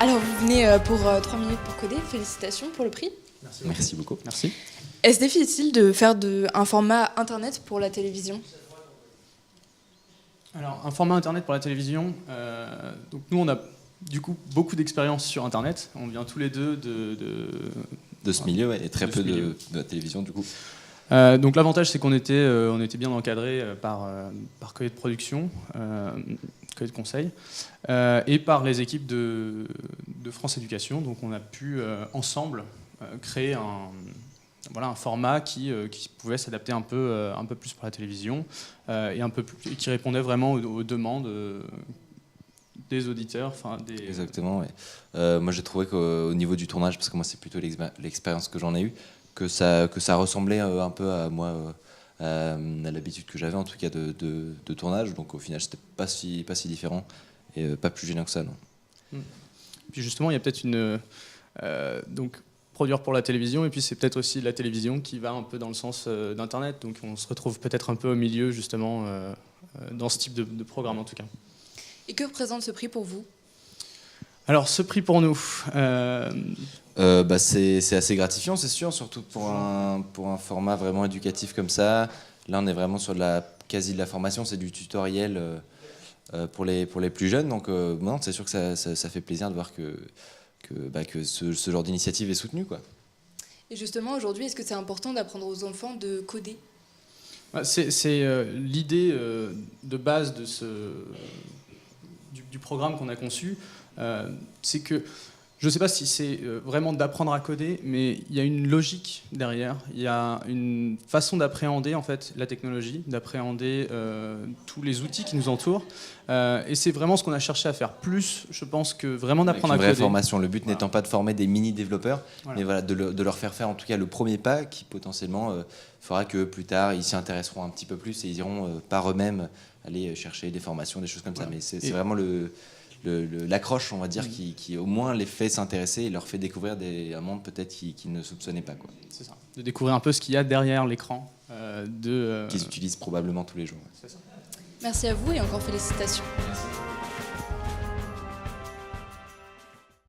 Alors vous venez pour 3 minutes pour coder, félicitations pour le prix. Merci beaucoup. Merci. Est-ce difficile de faire un format internet pour la télévision? Alors, un format internet pour la télévision, donc nous on a du coup beaucoup d'expérience sur internet, on vient tous les deux De ce milieu, ouais, et très de peu ce milieu. de la télévision du coup. Donc l'avantage c'est qu'on était bien encadré par Coyote de production, Coyote de conseil, et par les équipes de France Éducation. Donc on a pu ensemble créer un format qui pouvait s'adapter un peu plus pour la télévision et qui répondait vraiment aux demandes des auditeurs. Exactement, ouais. Moi j'ai trouvé qu'au niveau du tournage, parce que moi c'est plutôt l'expérience que j'en ai eue, que ça ressemblait un peu à moi, à l'habitude que j'avais en tout cas de tournage. Donc au final c'était pas si différent et pas plus gênant que ça, non. Puis justement il y a peut-être donc produire pour la télévision, et puis c'est peut-être aussi la télévision qui va un peu dans le sens d'Internet, donc on se retrouve peut-être un peu au milieu justement dans ce type de programme en tout cas. Et que représente ce prix pour vous? Alors ce prix pour nous, c'est assez gratifiant, c'est sûr, surtout pour un format vraiment éducatif comme ça. Là on est vraiment sur quasi de la formation, c'est du tutoriel pour les plus jeunes, donc non, c'est sûr que ça fait plaisir de voir que ce genre d'initiative est soutenue, quoi. Et justement, aujourd'hui, est-ce que c'est important d'apprendre aux enfants de coder? C'est l'idée de base du programme qu'on a conçu. C'est que, je ne sais pas si c'est vraiment d'apprendre à coder, mais il y a une logique derrière. Il y a une façon d'appréhender en fait, la technologie, d'appréhender tous les outils qui nous entourent. Et c'est vraiment ce qu'on a cherché à faire. Plus, je pense, que vraiment d'apprendre à coder. Une vraie formation. Le but n'étant pas de former des mini-développeurs, mais voilà, de leur faire en tout cas le premier pas qui potentiellement fera que plus tard, ils s'y intéresseront un petit peu plus et ils iront par eux-mêmes aller chercher des formations, des choses comme ça. Mais c'est vraiment l'accroche, on va dire, qui au moins les fait s'intéresser et leur fait découvrir un monde peut-être qu'ils ne soupçonnaient pas, quoi. C'est ça. De découvrir un peu ce qu'il y a derrière l'écran. Qu'ils utilisent probablement tous les jours. C'est ça. Merci à vous et encore félicitations. Merci.